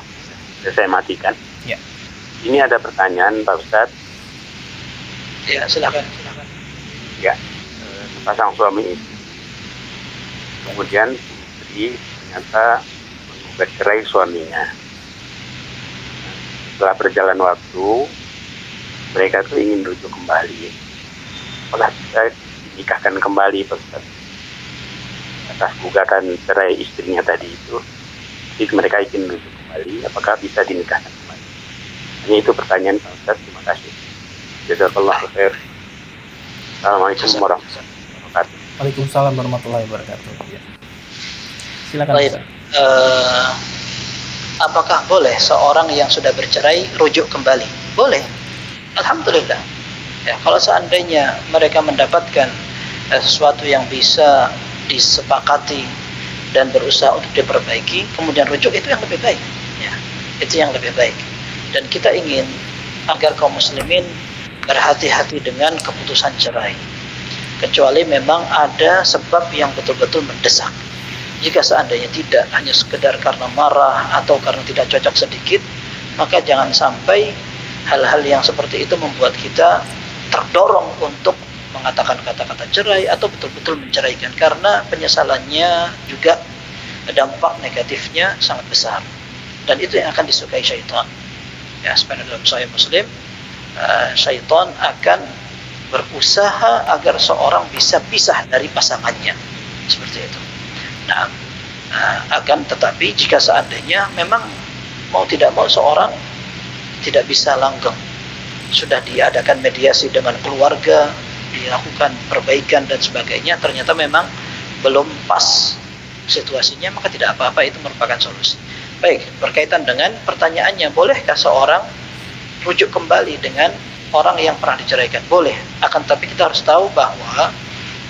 B: sudah saya matikan.
D: Ya.
B: Ini ada pertanyaan Pak Ustadz.
E: Ya, silakan.
B: Ya, sepasang suami istri. Kemudian istri ternyata menggugat cerai suaminya. Setelah berjalan waktu, mereka tuh ingin rujuk kembali. Apakah bisa dinikahkan kembali Pak Ustadz? Atas gugatan cerai istrinya tadi itu, jadi mereka ingin rujuk kembali, apakah bisa dinikahkan kembali?
F: Hanya itu pertanyaan Pak Ustaz. Terima kasih. Jazakallahu khair. Assalamualaikum warahmatullahi wabarakatuh.
D: Waalaikumsalam warahmatullahi wabarakatuh. Ya. Silakan.
E: Baik.
D: Ustaz.
E: Apakah boleh seorang yang sudah bercerai rujuk kembali? Boleh. Alhamdulillah. Ya, kalau seandainya mereka mendapatkan sesuatu yang bisa disepakati dan berusaha untuk diperbaiki, kemudian rujuk, itu yang lebih baik. Ya, itu yang lebih baik. Dan kita ingin agar kaum muslimin berhati-hati dengan keputusan cerai, kecuali memang ada sebab yang betul-betul mendesak. Jika seandainya tidak, hanya sekedar karena marah atau karena tidak cocok sedikit, maka jangan sampai hal-hal yang seperti itu membuat kita terdorong untuk mengatakan kata-kata cerai atau betul-betul menceraikan, karena penyesalannya juga dampak negatifnya sangat besar, dan itu yang akan disukai syaitan. Ya, sebenarnya dalam Sahih Muslim, syaitan akan berusaha agar seorang bisa pisah dari pasangannya, seperti itu. Nah, akan tetapi jika seandainya memang mau tidak mau seorang tidak bisa langgeng, sudah diadakan mediasi dengan keluarga, dilakukan perbaikan dan sebagainya, ternyata memang belum pas situasinya, maka tidak apa-apa, itu merupakan solusi. Baik, berkaitan dengan pertanyaannya, bolehkah seorang rujuk kembali dengan orang yang pernah diceraikan? Boleh, akan tapi kita harus tahu bahwa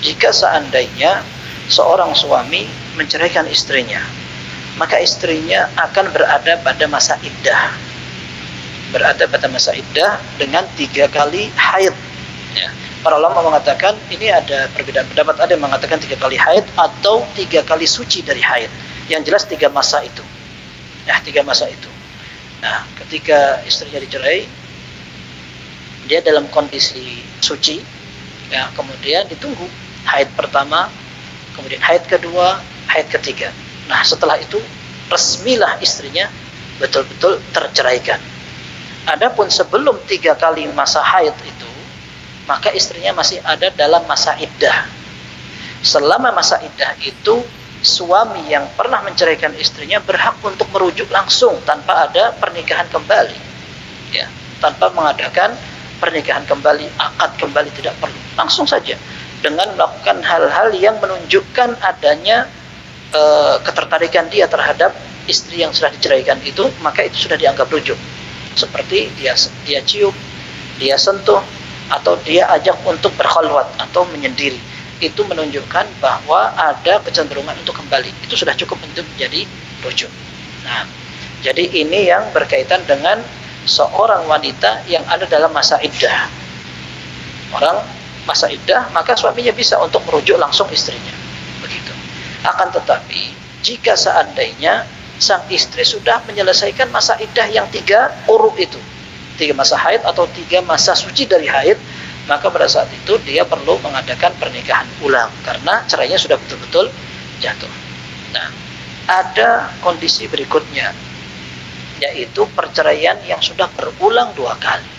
E: jika seandainya seorang suami menceraikan istrinya, maka istrinya akan berada pada masa iddah, dengan 3 kali haid. Ya. Para ulama mengatakan ini ada perbedaan pendapat, ada yang mengatakan 3 kali haid atau 3 kali suci dari haid. Yang jelas 3 masa itu. Ya, 3 masa itu. Nah, ketika istrinya dicerai, dia dalam kondisi suci, ya, kemudian ditunggu haid pertama, kemudian haid kedua, haid ketiga. Nah, setelah itu resmilah istrinya betul-betul terceraikan. Adapun sebelum 3 kali masa haid itu, maka istrinya masih ada dalam masa iddah. Selama masa iddah itu, suami yang pernah menceraikan istrinya berhak untuk merujuk langsung tanpa ada pernikahan kembali, ya, tanpa mengadakan pernikahan kembali, akad kembali, tidak perlu, langsung saja dengan melakukan hal-hal yang menunjukkan adanya ketertarikan dia terhadap istri yang sudah diceraikan itu, maka itu sudah dianggap rujuk. Seperti dia cium, dia sentuh, atau dia ajak untuk berkhalwat atau menyendiri, itu menunjukkan bahwa ada kecenderungan untuk kembali. Itu sudah cukup untuk menjadi rujuk. Nah, jadi ini yang berkaitan dengan seorang wanita yang ada dalam masa iddah. Orang masa iddah, maka suaminya bisa untuk merujuk langsung istrinya. Begitu. Akan tetapi, jika seandainya sang istri sudah menyelesaikan masa iddah yang 3 uruf itu, 3 masa haid atau 3 masa suci dari haid, maka pada saat itu dia perlu mengadakan pernikahan ulang karena cerainya sudah betul-betul jatuh. Nah, ada kondisi berikutnya, yaitu perceraian yang sudah berulang 2 kali.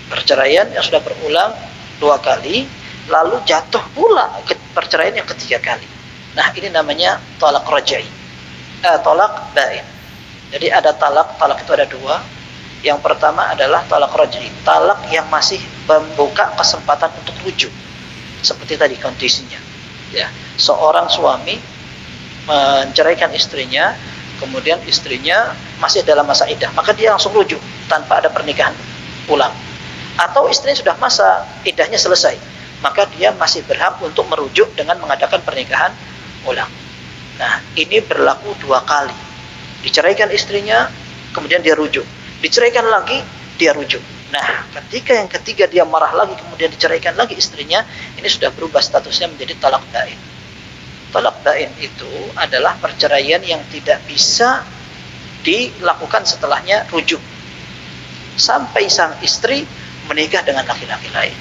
E: Perceraian yang sudah berulang 2 kali, lalu jatuh pula ke perceraian yang ketiga kali. Nah, ini namanya talak raj'i, talak bain. Jadi ada talak itu ada 2. Yang pertama adalah talak raj'i, talak yang masih membuka kesempatan untuk rujuk. Seperti tadi kondisinya, ya, seorang suami menceraikan istrinya, kemudian istrinya masih dalam masa iddah, maka dia langsung rujuk tanpa ada pernikahan ulang. Atau istrinya sudah masa iddahnya selesai, maka dia masih berhak untuk merujuk dengan mengadakan pernikahan ulang. Nah, ini berlaku 2 kali. Diceraikan istrinya, kemudian dia rujuk. Diceraikan lagi, dia rujuk. Nah, ketika yang ketiga dia marah lagi, kemudian diceraikan lagi istrinya, ini sudah berubah statusnya menjadi talak bain. Talak bain itu adalah perceraian yang tidak bisa dilakukan setelahnya rujuk, sampai sang istri menikah dengan laki-laki lain.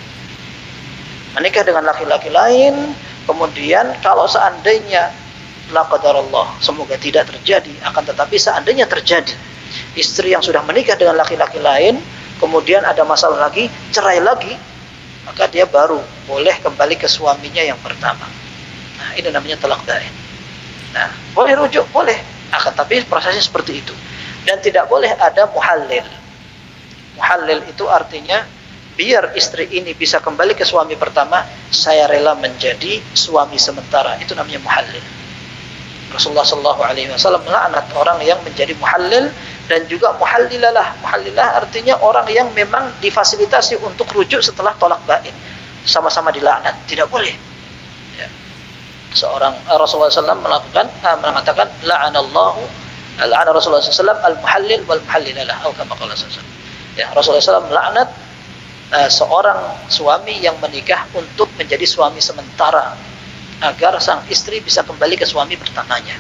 E: Menikah dengan laki-laki lain, kemudian kalau seandainya la qadarullah, semoga tidak terjadi, akan tetapi seandainya terjadi, istri yang sudah menikah dengan laki-laki lain, kemudian ada masalah lagi, cerai lagi, maka dia baru boleh kembali ke suaminya yang pertama. Nah, ini namanya talak bain. Nah, boleh rujuk, boleh, akan tapi prosesnya seperti itu. Dan tidak boleh ada muhallil. Muhallil itu artinya biar istri ini bisa kembali ke suami pertama, saya rela menjadi suami sementara. Itu namanya muhallil. Rasulullah SAW melaknat orang yang menjadi muhallil dan juga muhallilalah. Muhallilah artinya orang yang memang difasilitasi untuk rujuk setelah tolak bain. Sama-sama dilaknat, tidak boleh. Ya. Seorang Rasulullah SAW mengatakan la'ana Rasulullah SAW al-muhallil wal muhallilalah. Atau kama qala sallallahu alaihi wasallam. Ya, Rasulullah SAW melaknat seorang suami yang menikah untuk menjadi suami sementara agar sang istri bisa kembali ke suami pertamanya.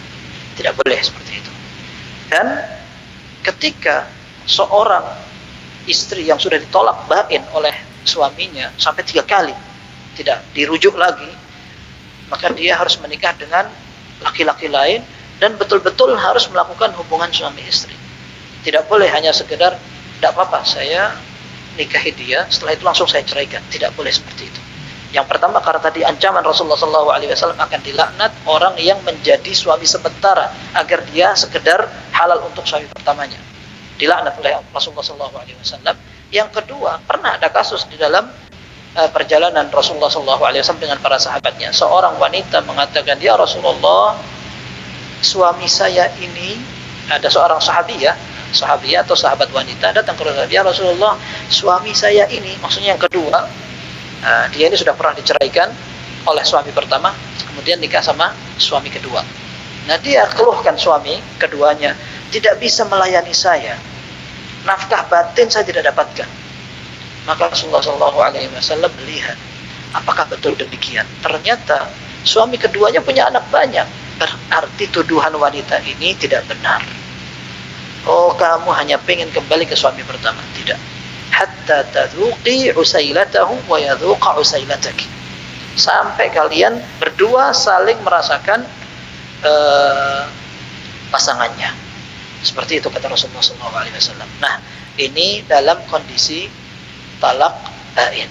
E: Tidak boleh seperti itu. Dan ketika seorang istri yang sudah ditolak bain oleh suaminya sampai 3 kali tidak dirujuk lagi, maka dia harus menikah dengan laki-laki lain dan betul-betul harus melakukan hubungan suami istri. Tidak boleh hanya sekedar tidak apa-apa saya nikahi dia, setelah itu langsung saya ceraikan. Tidak boleh seperti itu. Yang pertama, karena tadi ancaman Rasulullah SAW akan dilaknat orang yang menjadi suami sementara agar dia sekedar halal untuk suami pertamanya. Dilaknat oleh Rasulullah SAW. Yang kedua, pernah ada kasus di dalam perjalanan Rasulullah SAW dengan para sahabatnya. Seorang wanita mengatakan, ya Rasulullah, suami saya ini, ada seorang sahabiyah atau sahabat wanita datang ke Rasulullah, ya Rasulullah, suami saya ini, maksudnya yang kedua, dia ini sudah pernah diceraikan oleh suami pertama, kemudian nikah sama suami kedua. Nah, dia keluhkan suami keduanya tidak bisa melayani saya, nafkah batin saya tidak dapatkan. Maka Rasulullah SAW melihat apakah betul demikian. Ternyata suami keduanya punya anak banyak, berarti tuduhan wanita ini tidak benar. Oh, kamu hanya pengen kembali ke suami pertama. Tidak. Hatta tadhuqi usailatahu wa yadhuqa usailataki. Sampai kalian berdua saling merasakan pasangannya. Seperti itu kata Rasulullah SAW. Nah, ini dalam kondisi talak bain.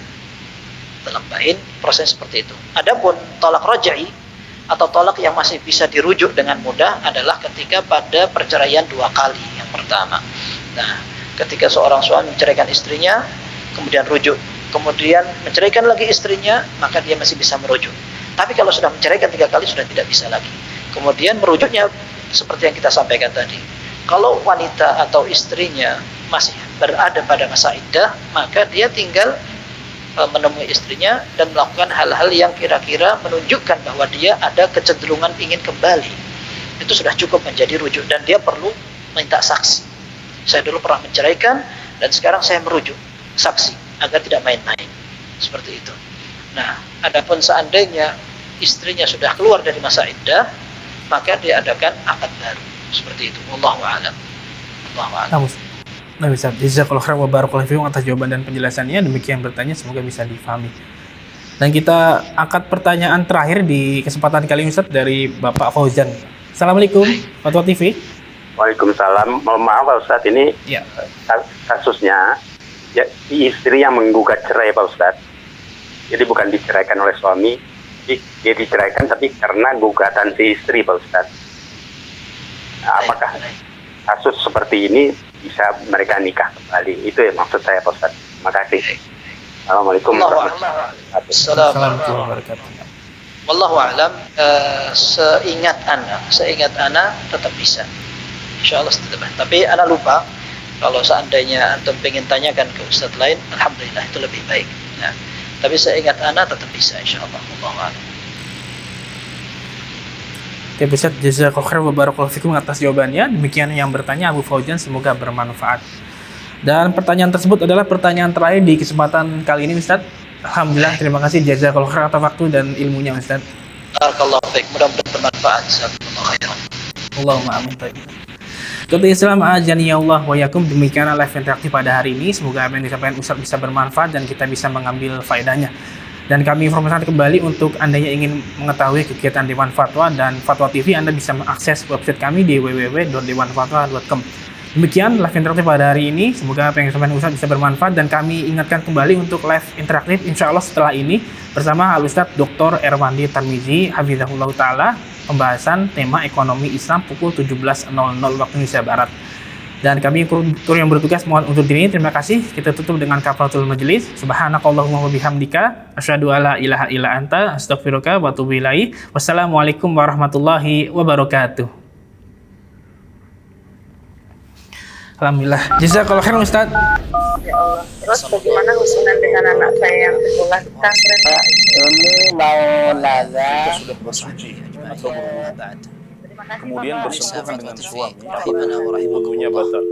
E: Talak bain proses seperti itu. Adapun talak raj'i atau talak yang masih bisa dirujuk dengan mudah adalah ketika pada perceraian 2 kali. Yang pertama, nah, ketika seorang suami menceraikan istrinya, kemudian rujuk, kemudian menceraikan lagi istrinya, maka dia masih bisa merujuk. Tapi kalau sudah menceraikan 3 kali sudah tidak bisa lagi. Kemudian merujuknya seperti yang kita sampaikan tadi. Kalau wanita atau istrinya masih berada pada masa iddah, maka dia tinggal menemui istrinya dan melakukan hal-hal yang kira-kira menunjukkan bahwa dia ada kecenderungan ingin kembali. Itu sudah cukup menjadi rujuk dan dia perlu minta saksi. Saya dulu pernah menceraikan dan sekarang saya merujuk saksi agar tidak main-main. Seperti itu. Nah, adapun seandainya istrinya sudah keluar dari masa iddah, maka dia adakan akad baru. Seperti itu. Wallahu a'lam. Wallahu a'lam.
D: Nah, Ustaz, jazakallahu khairan wa barakallahu fiikum atas jawaban dan penjelasannya. Demikian bertanya, semoga bisa difahami. Dan kita angkat pertanyaan terakhir di kesempatan kali ini, Ustaz, dari Bapak Fauzan. Assalamualaikum, Fatwa TV.
F: Waalaikumsalam. Mohon maaf Pak Ustadz, ini
D: Ya.
F: kasusnya ya, istri yang menggugat cerai Pak Ustadz. Jadi bukan diceraikan oleh suami, dia diceraikan tapi karena gugatan si istri Pak Ustadz. Nah, apakah kasus seperti ini bisa mereka nikah kembali? Itu ya maksud saya Pak Ustadz. Terima kasih. Assalamualaikum warahmatullahi wabarakatuh.
D: Assalamualaikum warahmatullahi wabarakatuh.
E: Wallahu a'lam. Seingat ana tetap bisa. Insyaallah tetap. Tapi ana lupa kalau seandainya antum pengen tanyakan ke ustaz lain, alhamdulillah itu lebih baik. Nah, tapi seingat ana tetap bisa insyaallah. Wallahu a'lam.
D: Oke, Ustaz, jazakallahu khairan wa barakallahu fikum atas jawabannya. Demikian yang bertanya Abu Fauzan, semoga bermanfaat. Dan pertanyaan tersebut adalah pertanyaan terakhir di kesempatan kali ini, Ustaz. Alhamdulillah, terima kasih jazakallahu khairan atas waktu dan ilmunya, Ustaz.
E: Barakallahu fiik. Mudah-mudahan bermanfaat. Jazakumullah khairan.
D: Allahumma amin. Ketua Islam ajani ya Allah wa yakum, demikianlah live interaktif pada hari ini. Semoga apa yang disampaikan Ustaz bisa bermanfaat dan kita bisa mengambil faedahnya. Dan kami informasikan kembali untuk Anda yang ingin mengetahui kegiatan Dewan Fatwa dan Fatwa TV, Anda bisa mengakses website kami di www.dewanfatwa.com. Demikian live interaktif pada hari ini. Semoga apa yang disampaikan Ustaz bisa bermanfaat dan kami ingatkan kembali untuk live interaktif insya Allah setelah ini bersama Al-Ustaz Dr. Erwandi Tarmizi Hafizahullah Ta'ala, pembahasan tema ekonomi Islam pukul 17.00 waktu Indonesia Barat. Dan kami kru yang bertugas mohon undur diri. Terima kasih. Kita tutup dengan kafaratul majelis. Subhanakallahumma wa bihamdika asyhadu alla ilaha illa anta astaghfiruka wa atubu ilaik. Wassalamualaikum warahmatullahi wabarakatuh. Alhamdulillah. Jazakallahu khairan Ustaz.
A: Ya Allah. Terus bagaimana hubungan dengan anak saya yang sekolah di pesantren?
G: Ini mau nanya
C: sudah bersuci atau berwudu,
A: Terima kasih
C: kemudian
A: Bapak.
C: bersentuhan dengan suami,
E: rahimana wa rahimakumullah.
C: wudunya batal.